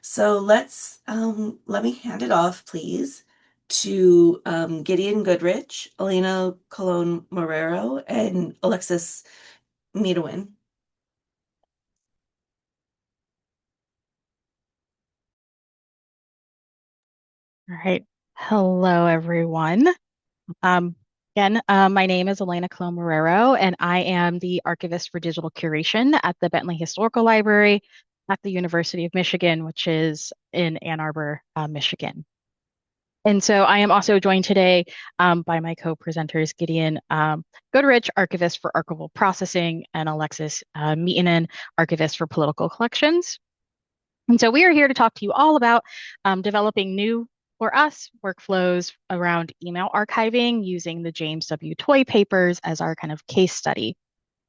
So let me hand it off, please, to Gideon Goodrich, Elena Colon Morero, and Alexis Medowin. All right. Hello, everyone. Um, my name is Elena Colon Marrero, and I am the archivist for digital curation at the Bentley Historical Library at the University of Michigan, which is in Ann Arbor, Michigan. And so I am also joined today by my co-presenters, Gideon Goodrich, archivist for archival processing, and Alexis Meetonen, archivist for political collections. And so we are here to talk to you all about developing new, for us, workflows around email archiving using the James W. Toy papers as our kind of case study.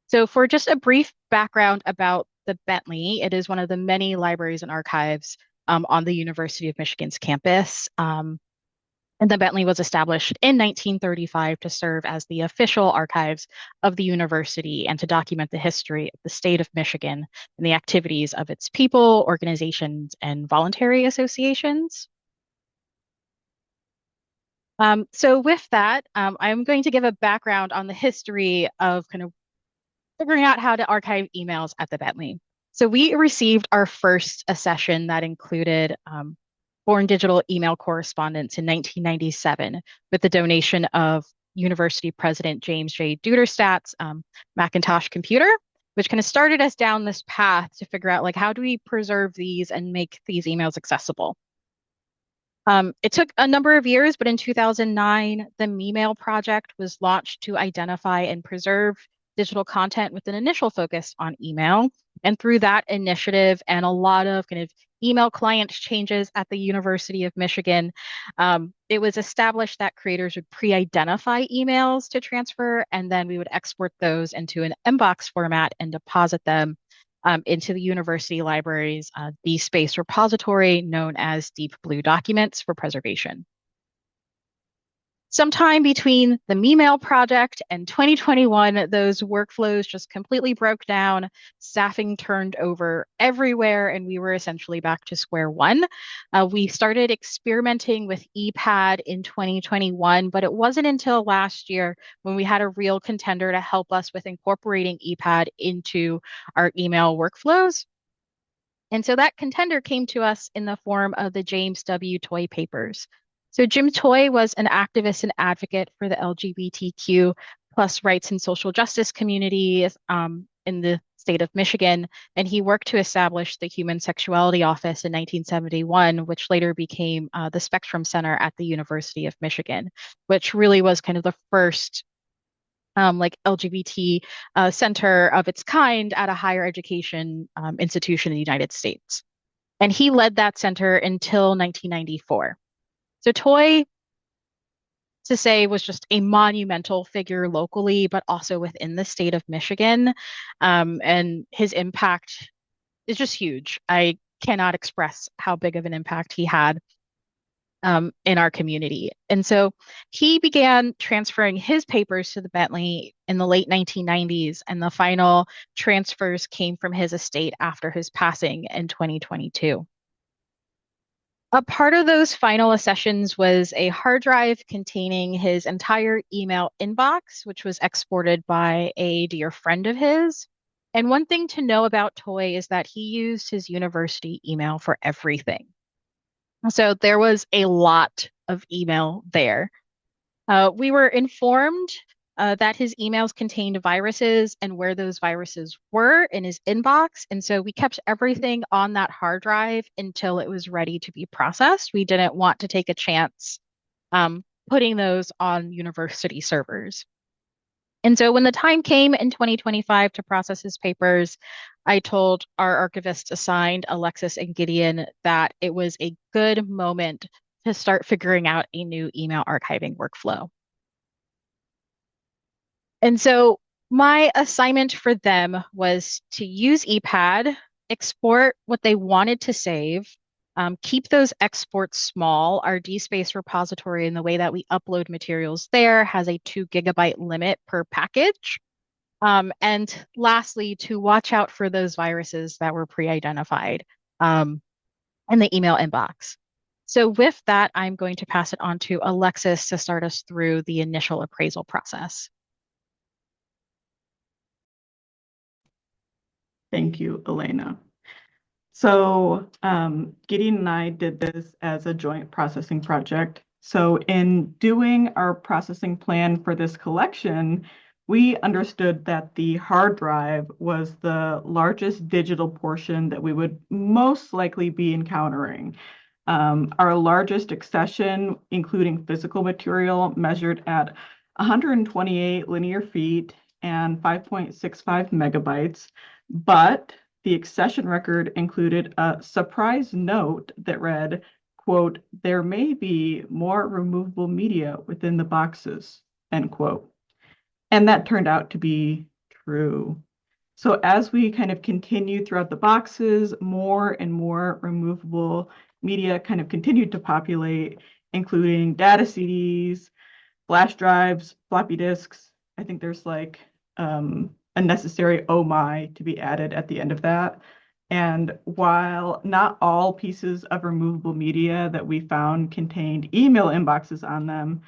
So for just a brief background about the Bentley, it is one of the many libraries and archives on the University of Michigan's campus. And the Bentley was established in 1935 to serve as the official archives of the university and to document the history of the state of Michigan and the activities of its people, organizations, and voluntary associations. So with that, I'm going to give a background on the history of kind of figuring out how to archive emails at the Bentley. So we received our first accession that included foreign digital email correspondence in 1997 with the donation of University President James J. Duderstat's Macintosh computer, which kind of started us down this path to figure out like how do we preserve these and make these emails accessible. It took a number of years, but in 2009, the Memail project was launched to identify and preserve digital content with an initial focus on email. And through that initiative and a lot of kind of email client changes at the University of Michigan, it was established that creators would pre-identify emails to transfer, and then we would export those into an mbox format and deposit them into the university library's DSpace repository known as Deep Blue Documents for preservation. Sometime between the Memail project and 2021, those workflows just completely broke down. Staffing turned over everywhere, and we were essentially back to square one. We started experimenting with ePad in 2021, but it wasn't until last year when we had a real contender to help us with incorporating ePad into our email workflows. And so that contender came to us in the form of the James W. Toy papers. So Jim Toy was an activist and advocate for the LGBTQ plus rights and social justice communities in the state of Michigan, and he worked to establish the Human Sexuality Office in 1971, which later became the Spectrum Center at the University of Michigan, which really was kind of the first like LGBT center of its kind at a higher education institution in the United States. And he led that center until 1994. So Toy, to say, was just a monumental figure locally, but also within the state of Michigan. And his impact is just huge. I cannot express how big of an impact he had in our community. And so he began transferring his papers to the Bentley in the late 1990s, and the final transfers came from his estate after his passing in 2022. A part of those final accessions was a hard drive containing his entire email inbox, which was exported by a dear friend of his. And one thing to know about Toy is that he used his university email for everything. So there was a lot of email there. We were informed that his emails contained viruses and where those viruses were in his inbox. And so we kept everything on that hard drive until it was ready to be processed. We didn't want to take a chance putting those on university servers. And so when the time came in 2025 to process his papers, I told our archivist assigned, Alexis and Gideon, that it was a good moment to start figuring out a new email archiving workflow. And so my assignment for them was to use ePad, export what they wanted to save, keep those exports small. Our DSpace repository and the way that we upload materials there has a 2 GB limit per package. And lastly, to watch out for those viruses that were pre-identified. Um, in the email inbox. So with that, I'm going to pass it on to Alexis to start us through the initial appraisal process. Thank you, Elena. So Gideon and I did this as a joint processing project. So in doing our processing plan for this collection, we understood that the hard drive was the largest digital portion that we would most likely be encountering. Our largest accession, including physical material, measured at 128 linear feet and 5.65 megabytes, but the accession record included a surprise note that read, quote, "There may be more removable media within the boxes," end quote. And that turned out to be true. So as we kind of continued throughout the boxes, more and more removable media kind of continued to populate, including data CDs, flash drives, floppy disks. I think there's like a necessary oh my to be added at the end of that. And while not all pieces of removable media that we found contained email inboxes on them,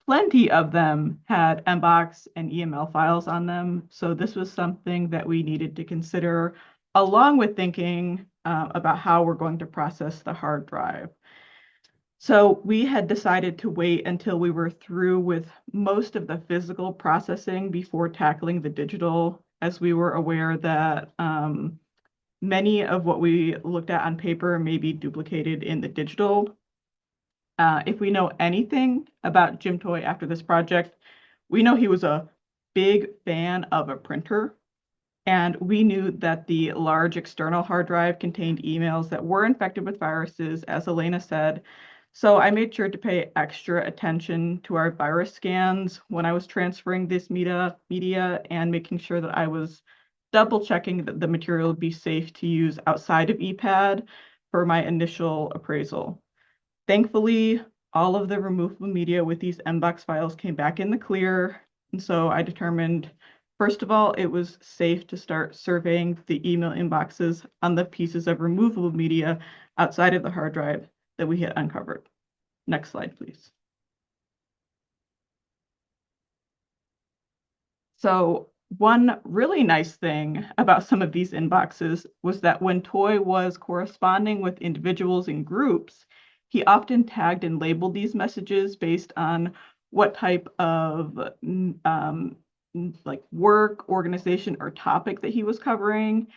plenty of them had Mbox and EML files on them. So this was something that we needed to consider along with thinking about how we're going to process the hard drive. So we had decided to wait until we were through with most of the physical processing before tackling the digital, as we were aware that many of what we looked at on paper may be duplicated in the digital. If we know anything about Jim Toy after this project, we know he was a big fan of a printer. And we knew that the large external hard drive contained emails that were infected with viruses, as Elena said. So I made sure to pay extra attention to our virus scans when I was transferring this media and making sure that I was double checking that the material would be safe to use outside of ePad for my initial appraisal. Thankfully, all of the removable media with these Mbox files came back in the clear. And so I determined, first of all, it was safe to start surveying the email inboxes on the pieces of removable media outside of the hard drive that we had uncovered. Next slide, please. So one really nice thing about some of these inboxes was that when Toy was corresponding with individuals in groups, he often tagged and labeled these messages based on what type of like work, organization, or topic that he was covering.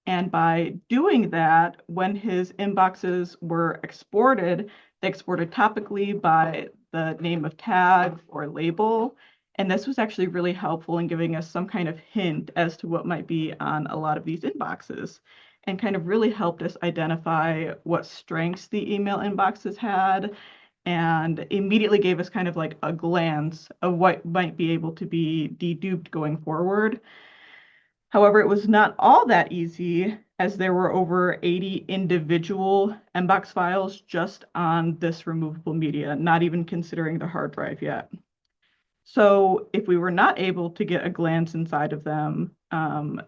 And by doing that, when his inboxes were exported, they exported topically by the name of tag or label. And this was actually really helpful in giving us some kind of hint as to what might be on a lot of these inboxes, and kind of really helped us identify what strengths the email inboxes had, and immediately gave us kind of like a glance of what might be able to be deduped going forward. However, it was not all that easy, as there were over 80 individual Mbox files just on this removable media, not even considering the hard drive yet. So if we were not able to get a glance inside of them,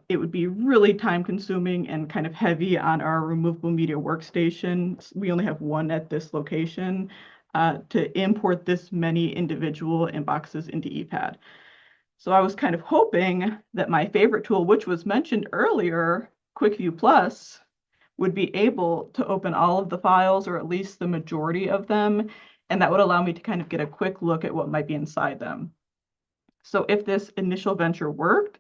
it would be really time consuming and kind of heavy on our removable media workstation. We only have one at this location to import this many individual inboxes into ePad. So I was kind of hoping that my favorite tool, which was mentioned earlier, QuickView Plus, would be able to open all of the files, or at least the majority of them, and that would allow me to kind of get a quick look at what might be inside them. So if this initial venture worked,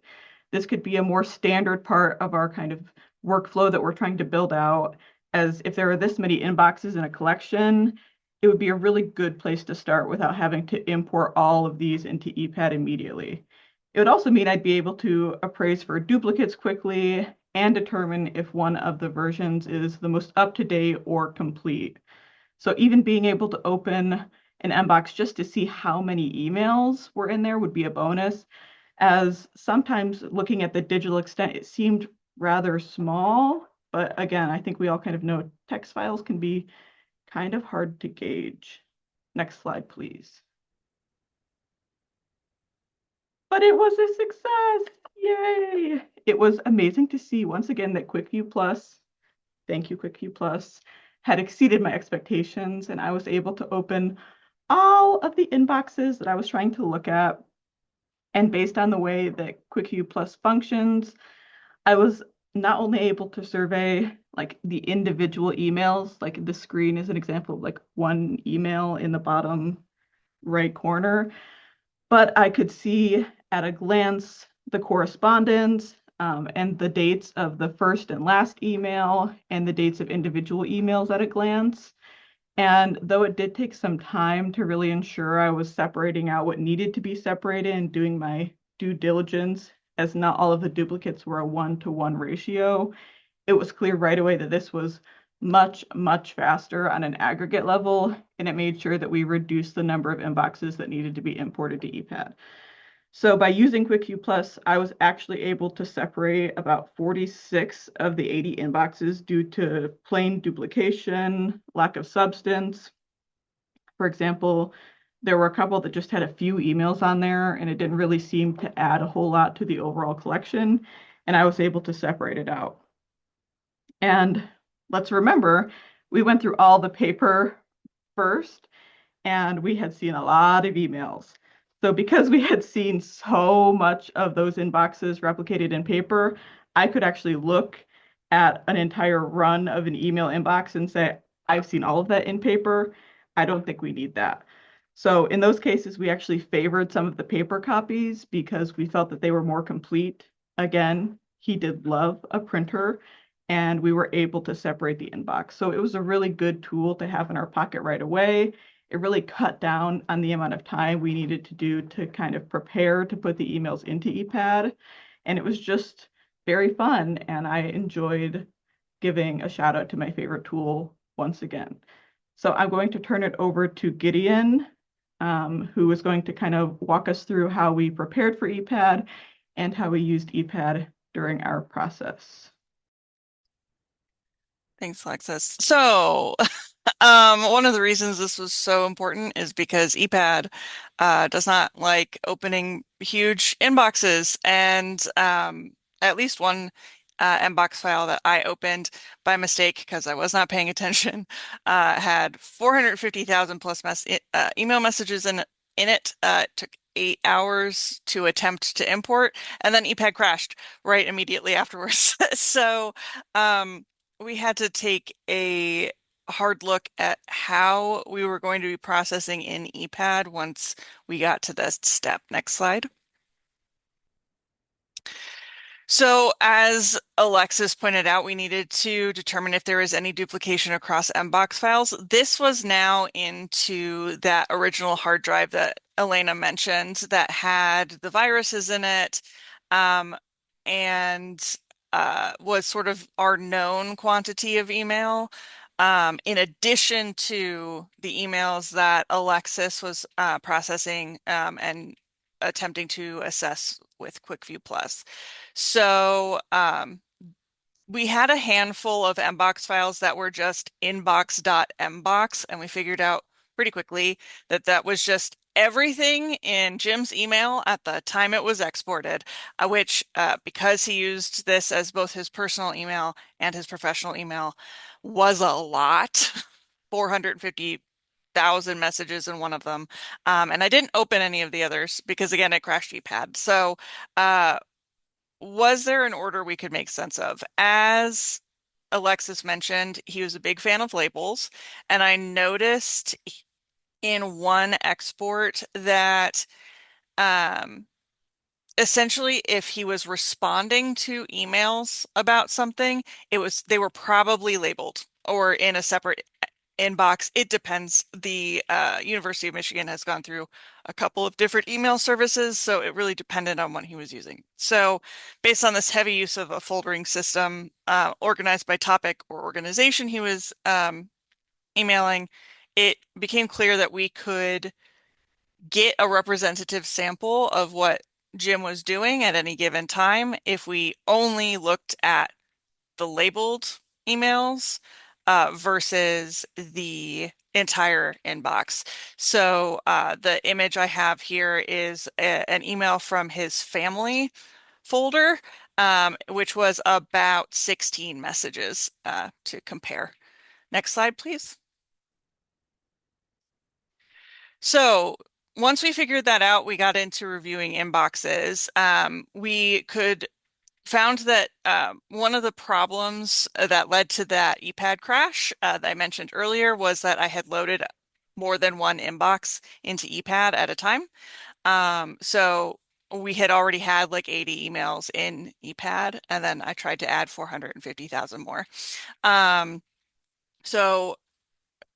this could be a more standard part of our kind of workflow that we're trying to build out, as if there are this many inboxes in a collection, it would be a really good place to start without having to import all of these into ePad immediately. It would also mean I'd be able to appraise for duplicates quickly and determine if one of the versions is the most up-to-date or complete. So even being able to open an Mbox just to see how many emails were in there would be a bonus, as sometimes looking at the digital extent, it seemed rather small. But again, I think we all kind of know text files can be kind of hard to gauge. Next slide, please. But it was a success. Yay! It was amazing to see once again that QuickView Plus, thank you, QuickView Plus, had exceeded my expectations, and I was able to open all of the inboxes that I was trying to look at. And based on the way that QuickView Plus functions, I was not only able to survey like the individual emails, like the screen is an example of like one email in the bottom right corner, but I could see at a glance the correspondence and the dates of the first and last email and the dates of individual emails at a glance. And though it did take some time to really ensure I was separating out what needed to be separated and doing my due diligence, as not all of the duplicates were a 1-to-1 ratio, it was clear right away that this was much, much faster on an aggregate level, and it made sure that we reduced the number of inboxes that needed to be imported to ePad. So by using QuickView Plus, I was actually able to separate about 46 of the 80 inboxes due to plain duplication, lack of substance. For example, there were a couple that just had a few emails on there and it didn't really seem to add a whole lot to the overall collection, and I was able to separate it out. And let's remember, we went through all the paper first, and we had seen a lot of emails. So because we had seen so much of those inboxes replicated in paper, I could actually look at an entire run of an email inbox and say, I've seen all of that in paper. I don't think we need that. So in those cases, we actually favored some of the paper copies because we felt that they were more complete. Again, he did love a printer, and we were able to separate the inbox. So it was a really good tool to have in our pocket right away. It really cut down on the amount of time we needed to do to kind of prepare to put the emails into ePad. And it was just very fun. And I enjoyed giving a shout out to my favorite tool once again. So I'm going to turn it over to Gideon, who is going to kind of walk us through how we prepared for ePad and how we used ePad during our process. Thanks, Alexis. So, one of the reasons this was so important is because ePad does not like opening huge inboxes, and at least one inbox file that I opened by mistake because I was not paying attention had 450,000 plus email messages in it. It took 8 hours to attempt to import, and then ePad crashed right immediately afterwards. So, we had to take a hard look at how we were going to be processing in ePad once we got to this step. Next slide. So as Alexis pointed out, we needed to determine if there was any duplication across Mbox files. This was now into that original hard drive that Elena mentioned that had the viruses in it, and was sort of our known quantity of email. In addition to the emails that Alexis was processing and attempting to assess with QuickView Plus. So we had a handful of Mbox files that were just inbox.mbox, and we figured out pretty quickly that that was just everything in Jim's email at the time it was exported, which because he used this as both his personal email and his professional email was a lot, 450,000 messages in one of them. And I didn't open any of the others because again, it crashed ePad. So was there an order we could make sense of? As Alexis mentioned, he was a big fan of labels, and I noticed in one export that essentially if he was responding to emails about something, they were probably labeled or in a separate inbox. It depends. The University of Michigan has gone through a couple of different email services, so it really depended on what he was using. So based on this heavy use of a foldering system organized by topic or organization he was emailing, it became clear that we could get a representative sample of what Jim was doing at any given time if we only looked at the labeled emails versus the entire inbox. So the image I have here is an email from his family folder, which was about 16 messages to compare. Next slide, please. So once we figured that out, we got into reviewing inboxes. We found that one of the problems that led to that ePad crash that I mentioned earlier was that I had loaded more than one inbox into ePad at a time. So we had already had like 80 emails in ePad, and then I tried to add 450,000 more. So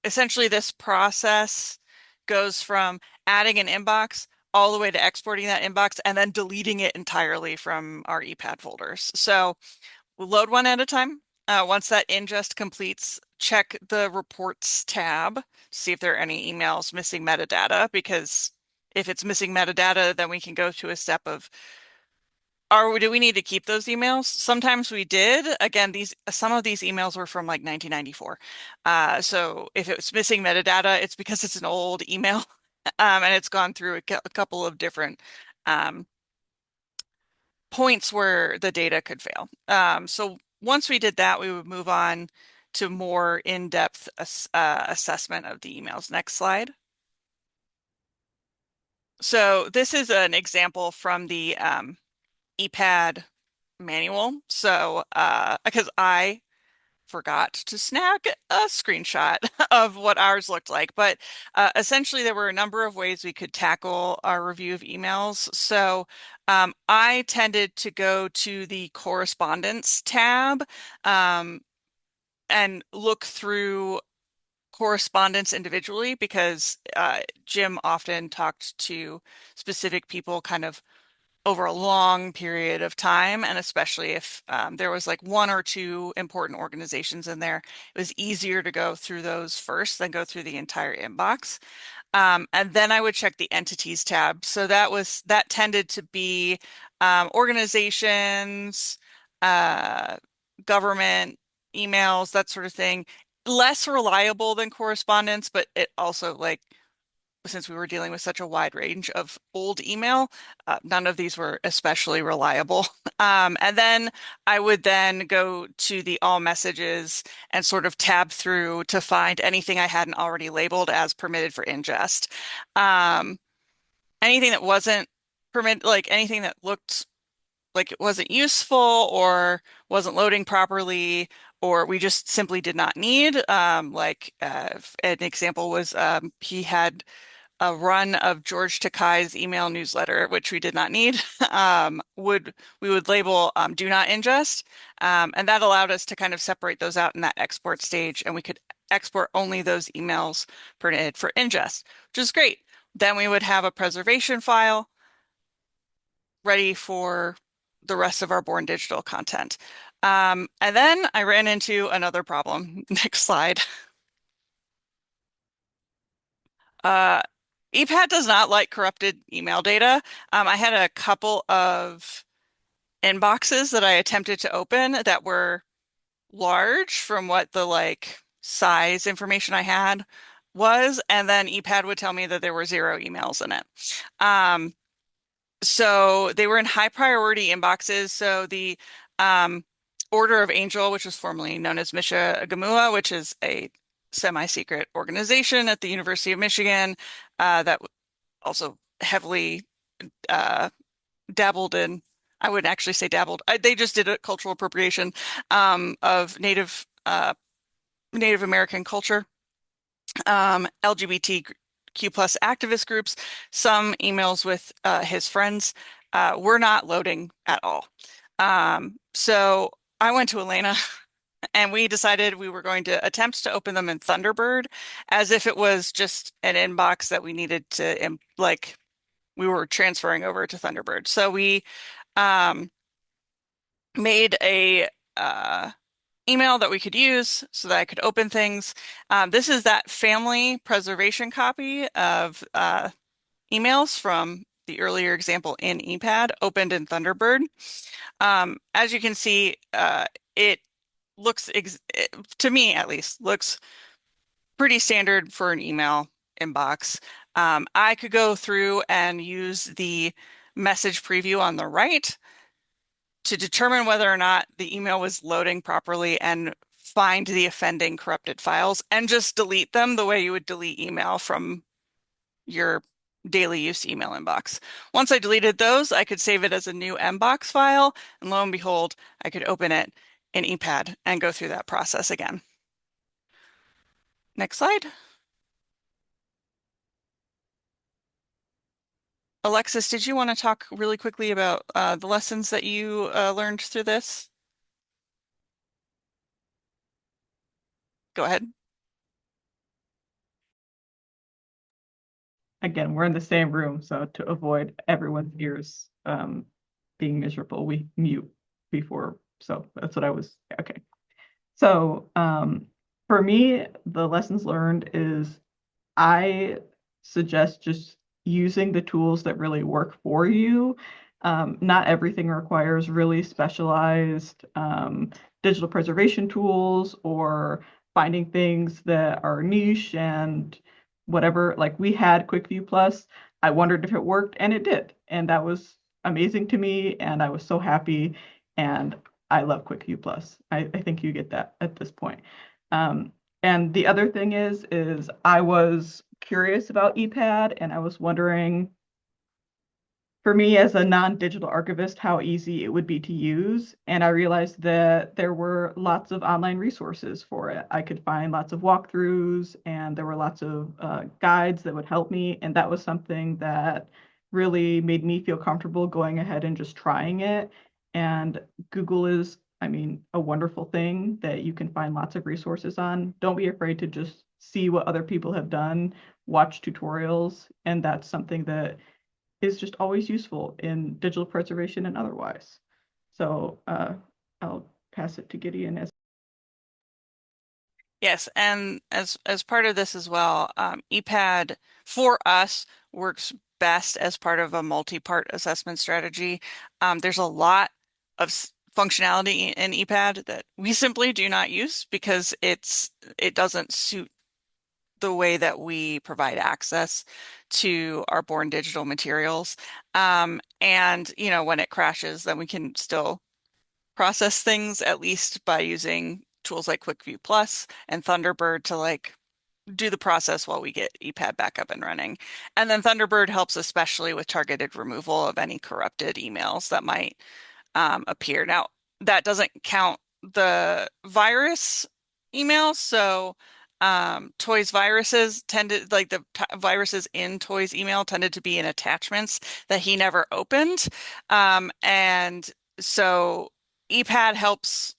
essentially this process goes from adding an inbox all the way to exporting that inbox and then deleting it entirely from our ePad folders. So we'll load one at a time. Once that ingest completes, check the reports tab, see if there are any emails missing metadata, because if it's missing metadata, then we can go to a step of do we need to keep those emails? Sometimes we did. Again, some of these emails were from like 1994. So if it's missing metadata, it's because it's an old email and it's gone through a couple of different points where the data could fail. So once we did that, we would move on to more in-depth assessment of the emails. Next slide. So this is an example from the ePad manual. So because I forgot to snag a screenshot of what ours looked like, but essentially there were a number of ways we could tackle our review of emails. So I tended to go to the correspondence tab and look through correspondence individually, because Jim often talked to specific people kind of over a long period of time, and especially if there was like one or two important organizations in there, it was easier to go through those first than go through the entire inbox. And then I would check the entities tab. So that tended to be organizations, government emails, that sort of thing. Less reliable than correspondence, but it also, like, since we were dealing with such a wide range of old email, none of these were especially reliable. And then I would then go to the all messages and sort of tab through to find anything I hadn't already labeled as permitted for ingest. Anything that wasn't permitted, like anything that looked like it wasn't useful or wasn't loading properly, or we just simply did not need. An example was he had a run of George Takei's email newsletter, which we did not need. We would label do not ingest, and that allowed us to kind of separate those out in that export stage, and we could export only those emails permitted for ingest, which is great. Then we would have a preservation file ready for the rest of our Born Digital content. And then I ran into another problem. Next slide. ePad does not like corrupted email data. I had a couple of inboxes that I attempted to open that were large from what the like size information I had was, and then ePad would tell me that there were 0 emails in it. So they were in high priority inboxes. So the Order of Angel, which was formerly known as Misha Gamua, which is a semi-secret organization at the University of Michigan that also heavily dabbled in, I wouldn't actually say dabbled, they just did a cultural appropriation of Native American culture, LGBTQ plus activist groups, some emails with his friends were not loading at all. So I went to Elena and we decided we were going to attempt to open them in Thunderbird as if it was just an inbox that we needed to, like, we were transferring over to Thunderbird. So we made a email that we could use so that I could open things. This is that family preservation copy of emails from the earlier example in ePad opened in Thunderbird. As you can see, it looks, to me at least, looks pretty standard for an email inbox. I could go through and use the message preview on the right to determine whether or not the email was loading properly and find the offending corrupted files and just delete them the way you would delete email from your daily use email inbox. Once I deleted those, I could save it as a new Mbox file, and lo and behold, I could open it in ePad and go through that process again. Next slide. Alexis, did you want to talk really quickly about the lessons that you learned through this? Go ahead. Again, we're in the same room, so to avoid everyone's ears being miserable, we mute before. So that's what I was, okay. So for me, the lessons learned is I suggest just using the tools that really work for you. Not everything requires really specialized digital preservation tools or finding things that are niche and whatever. Like we had QuickView Plus. I wondered if it worked, and it did. And that was amazing to me. And I was so happy. And I love QuickView Plus. I think you get that at this point. And the other thing is I was curious about ePad, and I was wondering, for me as a non-digital archivist, how easy it would be to use. And I realized that there were lots of online resources for it. I could find lots of walkthroughs, and there were lots of guides that would help me. And that was something that really made me feel comfortable going ahead and just trying it. And Google is, I mean, a wonderful thing that you can find lots of resources on. Don't be afraid to just see what other people have done, watch tutorials, and that's something that is just always useful in digital preservation and otherwise. So I'll pass it to Gideon as. Yes, and as part of this as well, ePad for us works best as part of a multi-part assessment strategy. There's a lot of functionality in ePad that we simply do not use because it doesn't suit the way that we provide access to our born digital materials. And when it crashes, then we can still process things at least by using tools like QuickView Plus and Thunderbird to do the process while we get ePad back up and running. And then Thunderbird helps especially with targeted removal of any corrupted emails that might appear. Now, that doesn't count the virus emails. So Toys viruses tended, like the viruses in Toys email tended to be in attachments that he never opened. And so ePad helps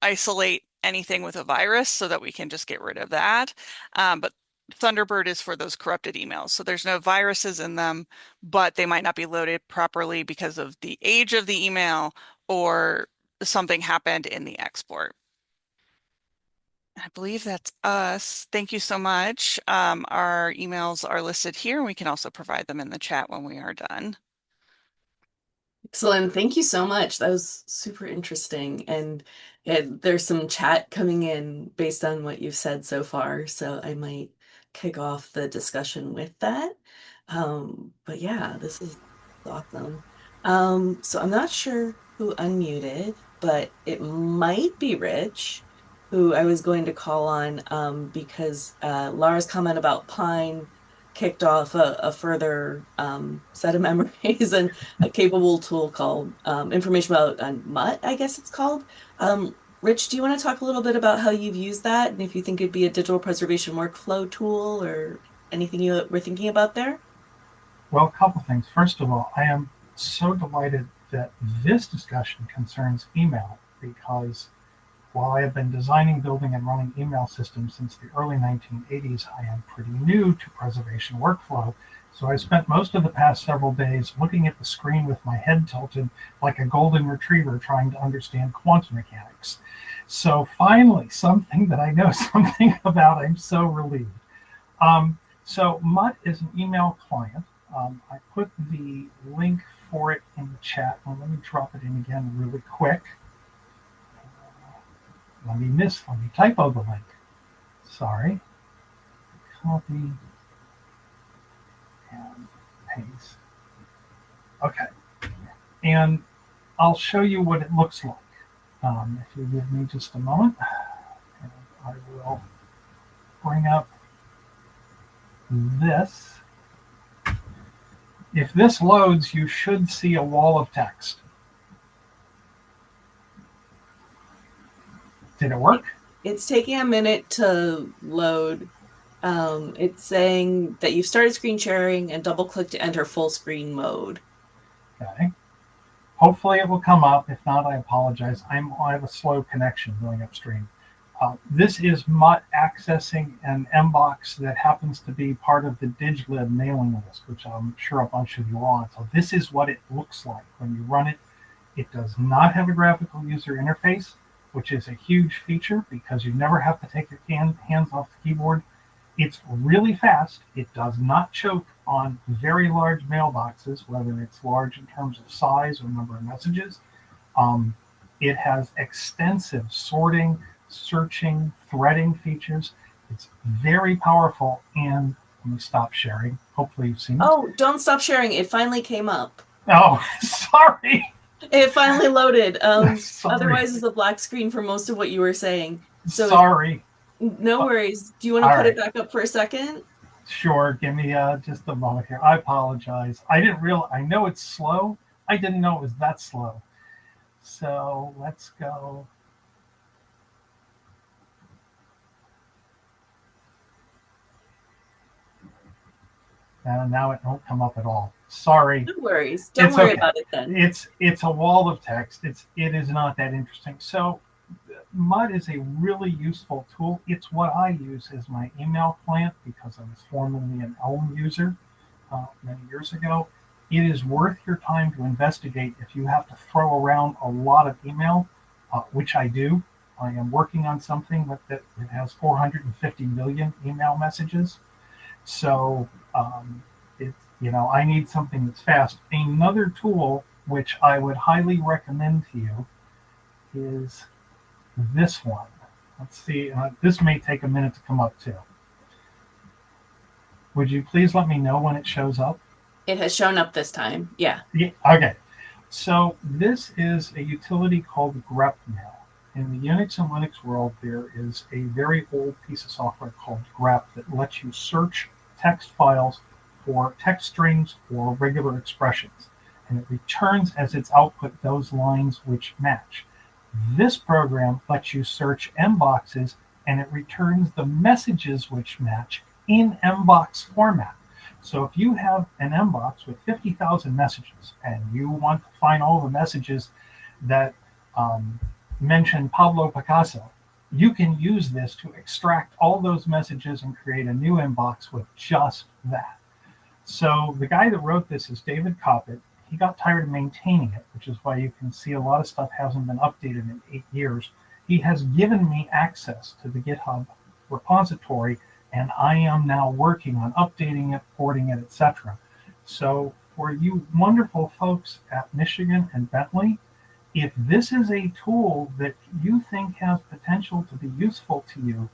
isolate anything with a virus so that we can just get rid of that. But Thunderbird is for those corrupted emails. So there's no viruses in them, but they might not be loaded properly because of the age of the email or something happened in the export. I believe that's us. Thank you so much. Our emails are listed here. We can also provide them in the chat when we are done. Excellent. Thank you so much. That was super interesting. And there's some chat coming in based on what you've said so far. So I might kick off the discussion with that. But yeah, this is awesome. So I'm not sure who unmuted, but it might be Rich, who I was going to call on because Laura's comment about Pine kicked off a further set of memories and a capable tool called information about Mutt, I guess it's called. Rich, do you want to talk a little bit about how you've used that and if you think it'd be a digital preservation workflow tool or anything you were thinking about there? Well, a couple things. First of all, I am so delighted that this discussion concerns email because while I have been designing, building, and running email systems since the early 1980s, I am pretty new to preservation workflow. So I spent most of the past several days looking at the screen with my head tilted like a golden retriever trying to understand quantum mechanics. So finally, something that I know something about, I'm so relieved. So Mutt is an email client. I put the link for it in the chat. Well, let me drop it in again really quick. Let me typo the link. Sorry. Copy and paste. Okay. And I'll show you what it looks like. If you give me just a moment. bring up this. If this loads, you should see a wall of text. Did it work? It's taking a minute to load. It's saying that you've started screen sharing and double click to enter full screen mode. Okay. Hopefully it will come up. If not, I apologize. I have a slow connection going upstream. This is Mutt accessing an Mbox that happens to be part of the DigLib mailing list, which I'm sure a bunch of you are on. So this is what it looks like when you run it. It does not have a graphical user interface, which is a huge feature because you never have to take your hands off the keyboard. It's really fast. It does not choke on very large mailboxes, whether it's large in terms of size or number of messages. It has extensive sorting, searching, threading features. It's very powerful. And let me stop sharing. Hopefully you've seen it. Oh, don't stop sharing. It finally came up. Oh, sorry. It finally loaded. Sorry. Otherwise, it's a black screen for most of what you were saying. So Sorry. no worries. Do you want to put it back up for a second? Sure. Give me just a moment here. I apologize. I didn't realize. I know it's slow. I didn't know it was that slow. So let's go. And now it won't come up at all. Sorry. No worries. Don't worry about it then. It's a wall of text. It is not that interesting. So Mutt is a really useful tool. It's what I use as my email client because I was formerly an Elm user many years ago. It is worth your time to investigate if you have to throw around a lot of email, which I do. I am working on something that has 450 million email messages. So I need something that's fast. Another tool which I would highly recommend to you is this one. Let's see. This may take a minute to come up too. Would you please let me know when it shows up? It has shown up this time. Yeah. Okay. So this is a utility called grepmail. In the Unix and Linux world, there is a very old piece of software called grep that lets you search text files for text strings or regular expressions, and it returns as its output those lines which match. This program lets you search Mboxes, and it returns the messages which match in Mbox format. So if you have an Mbox with 50,000 messages and you want to find all the messages that mention Pablo Picasso, you can use this to extract all those messages and create a new Mbox with just that. So the guy that wrote this is David Coppett. He got tired of maintaining it, which is why you can see a lot of stuff hasn't been updated in 8 years. He has given me access to the GitHub repository, and I am now working on updating it, porting it, etc. So for you wonderful folks at Michigan and Bentley, if this is a tool that you think has potential to be useful to you,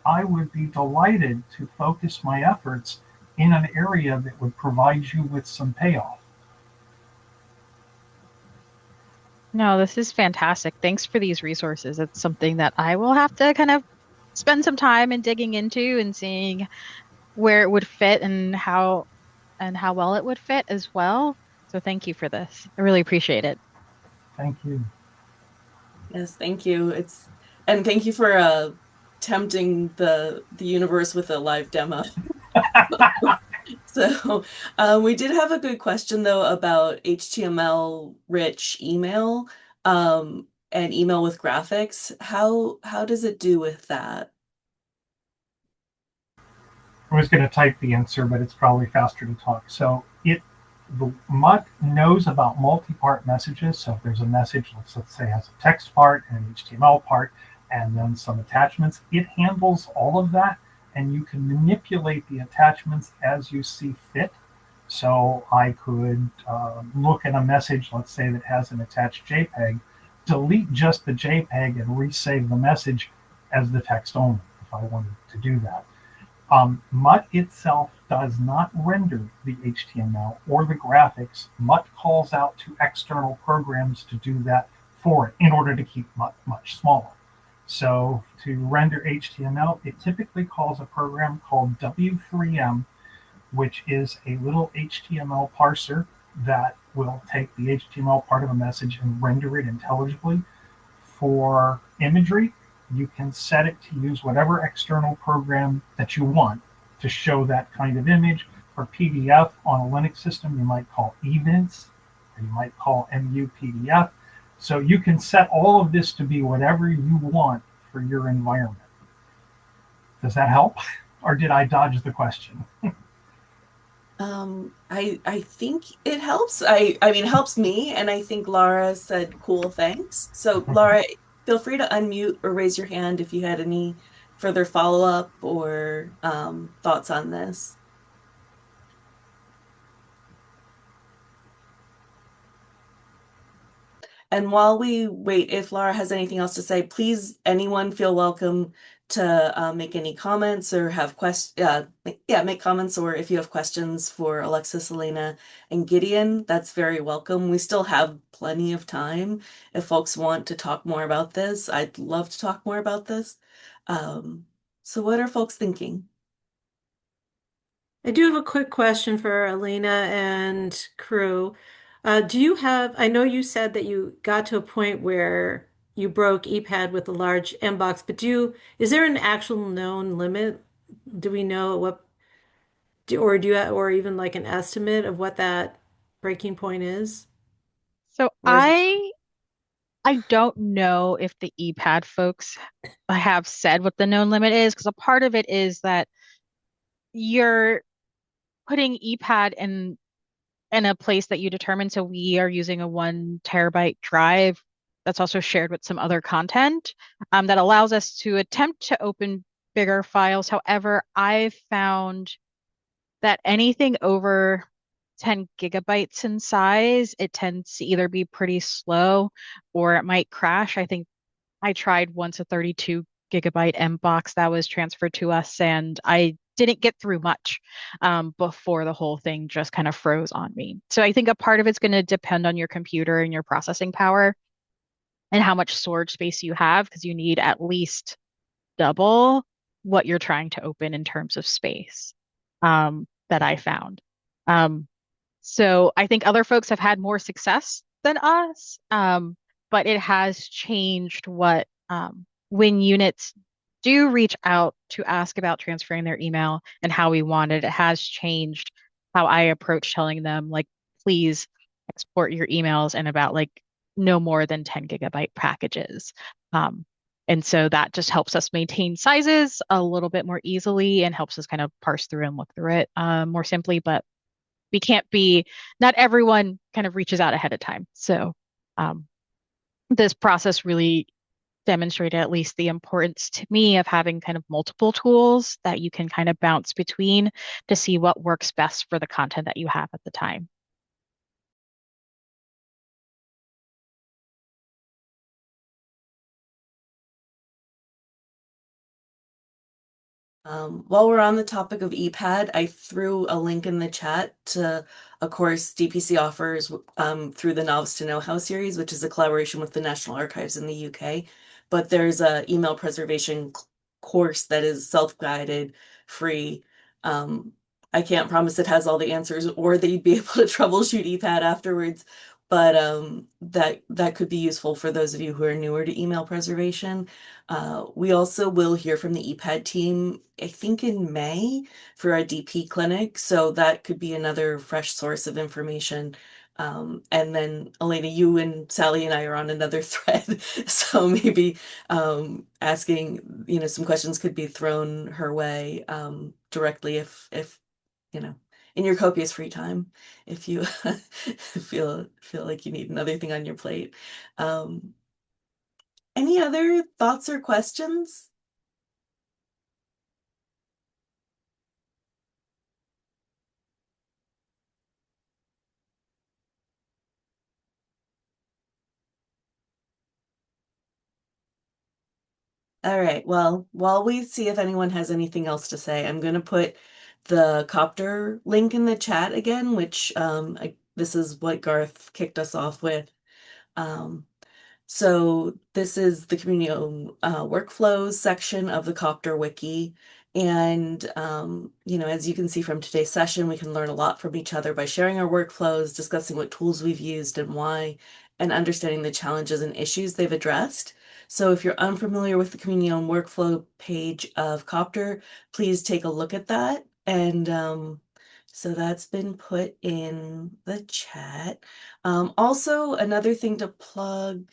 I would be delighted to focus my efforts in an area that would provide you with some payoff. No, this is fantastic. Thanks for these resources. It's something that I will have to kind of spend some time in digging into and seeing where it would fit and how well it would fit as well. So thank you for this. I really appreciate it. Thank you. Yes, thank you. And thank you for tempting the universe with a live demo. So we did have a good question though about HTML rich email and email with graphics. How does it do with that? I was going to type the answer, but it's probably faster to talk. So the Mutt knows about multi-part messages. So if there's a message, let's say has a text part and an HTML part, and then some attachments, it handles all of that, and you can manipulate the attachments as you see fit. So I could look at a message, let's say that has an attached JPEG, delete just the JPEG and resave the message as the text only if I wanted to do that. Mutt itself does not render the HTML or the graphics. Mutt calls out to external programs to do that for it in order to keep Mutt much smaller. So to render HTML, it typically calls a program called W3M, which is a little HTML parser that will take the HTML part of a message and render it intelligibly. For imagery, you can set it to use whatever external program that you want to show that kind of image. For PDF on a Linux system, you might call evince, or you might call MUPDF. So you can set all of this to be whatever you want for your environment. Does that help? Or did I dodge the question? I think it helps. I mean, it helps me, and I think Laura said cool things. So, Laura, feel free to unmute or raise your hand if you had any further follow-up or thoughts on this. And while we wait, if Laura has anything else to say, please, anyone feel welcome to make any comments or have make comments, or if you have questions for Alexis, Elena, and Gideon, that's very welcome. We still have plenty of time. If folks want to talk more about this, I'd love to talk more about this. So what are folks thinking? I do have a quick question for Elena and crew. I know you said that you got to a point where you broke ePad with a large MBox, but is there an actual known limit? Do we know or even like an estimate of what that breaking point is? So Or is it, I don't know if the ePad folks have said what the known limit is, because a part of it is that you're putting ePad in a place that you determine. So we are using a 1 terabyte drive that's also shared with some other content that allows us to attempt to open bigger files. However, I've found that anything over 10 gigabytes in size, it tends to either be pretty slow or it might crash. I think I tried once a 32 gigabyte MBox that was transferred to us, and I didn't get through much before the whole thing just kind of froze on me. So I think a part of it's going to depend on your computer and your processing power and how much storage space you have, because you need at least double what you're trying to open in terms of space that I found. Um, so I think other folks have had more success than us, but it has changed when units do reach out to ask about transferring their email and how we want it. It has changed how I approach telling them, like, please export your emails in about like no more than 10 gigabyte packages. Um, and so that just helps us maintain sizes a little bit more easily and helps us kind of parse through and look through it more simply. But we can't be, not everyone kind of reaches out ahead of time. So um, this process really demonstrated at least the importance to me of having kind of multiple tools that you can kind of bounce between to see what works best for the content that you have at the time. While we're on the topic of ePad, I threw a link in the chat to a course DPC offers through the Novice to Know-How series, which is a collaboration with the National Archives in the UK. But there's a email preservation course that is self-guided, free. I can't promise it has all the answers or that you'd be able to troubleshoot ePad afterwards, but that could be useful for those of you who are newer to email preservation. We also will hear from the ePad team, I think in May, for our DP clinic. So that could be another fresh source of information. And then Elena, you and Sally and I are on another thread. So maybe asking, some questions could be thrown her way directly if, in your copious free time, if you feel like you need another thing on your plate. Any other thoughts or questions? All right, well, while we see if anyone has anything else to say, I'm going to put the Copter link in the chat again, which this is what Garth kicked us off with. Um, So this is the community workflows section of the Copter Wiki. And, as you can see from today's session, we can learn a lot from each other by sharing our workflows, discussing what tools we've used and why, and understanding the challenges and issues they've addressed. So if you're unfamiliar with the community owned workflow page of Copter, please take a look at that. And so that's been put in the chat. Also, another thing to plug,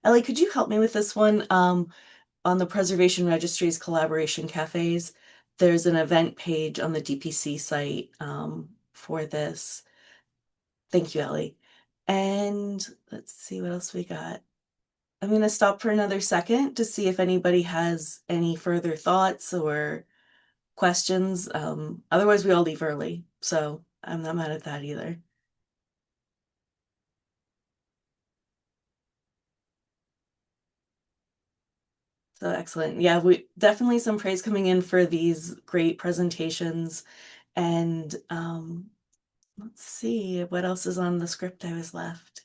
Ellie, could you help me with this one? On the Preservation Registry's collaboration cafes, there's an event page on the DPC site for this. Thank you, Ellie. And let's see what else we got. I'm going to stop for another second to see if anybody has any further thoughts or questions. Otherwise, we all leave early, so I'm not mad at that either. So excellent. Yeah, we definitely some praise coming in for these great presentations. And let's see what else is on the script I was left.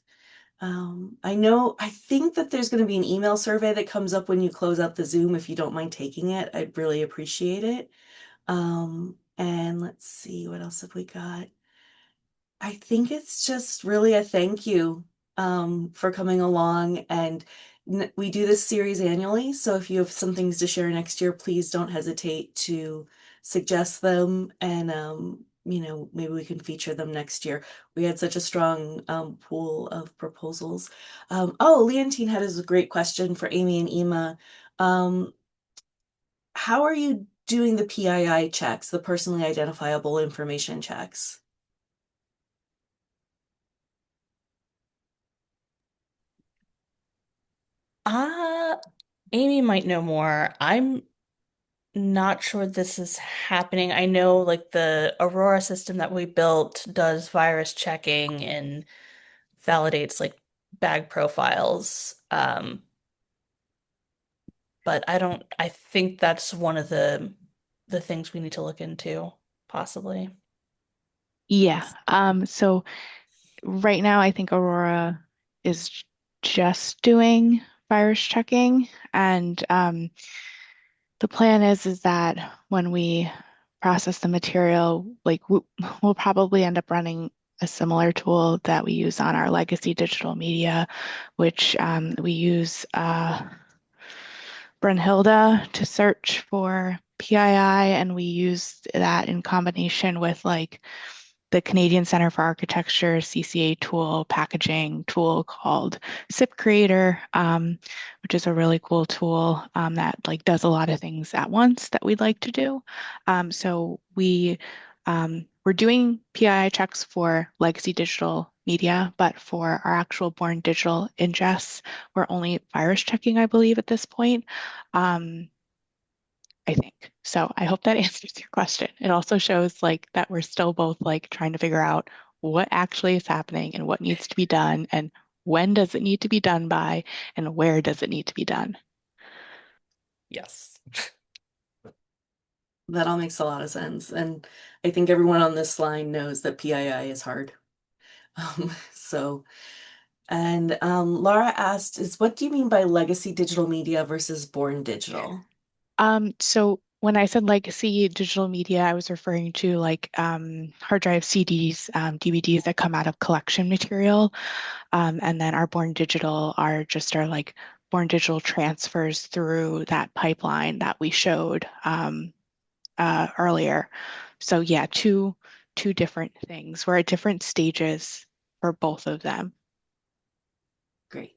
I think that there's going to be an email survey that comes up when you close out the Zoom. If you don't mind taking it, I'd really appreciate it. And let's see, what else have we got? I think it's just really a thank you for coming along. And we do this series annually. So if you have some things to share next year, please don't hesitate to suggest them. And, maybe we can feature them next year. We had such a strong pool of proposals. Leontine had a great question for Amy and Ema. How are you doing the PII checks, the personally identifiable information checks? Amy might know more. I'm not sure this is happening. I know like the Aurora system that we built does virus checking and validates like bag profiles. But I think that's one of the things we need to look into, possibly. Yeah. So right now, I think Aurora is just doing virus checking, and the plan is that when we process the material, like we'll probably end up running a similar tool that we use on our legacy digital media, which we use Brunhilde to search for PII, and we use that in combination with like the Canadian Center for Architecture CCA tool, packaging tool called SIP Creator, which is a really cool tool that like does a lot of things at once that we'd like to do. So we're doing PII checks for legacy digital media, but for our actual Born Digital ingests, we're only virus checking, I believe, at this point. I think. So I hope that answers your question. It also shows like that we're still both like trying to figure out what actually is happening and what needs to be done and when does it need to be done by and where does it need to be done. Yes. That all makes a lot of sense. And I think everyone on this line knows that PII is hard. Laura asked, what do you mean by legacy digital media versus Born Digital? So when I said legacy digital media, I was referring to like hard drive CDs, DVDs that come out of collection material. And then our Born Digital are just our like Born Digital transfers through that pipeline that we showed earlier. So yeah, two different things. We're at different stages for both of them.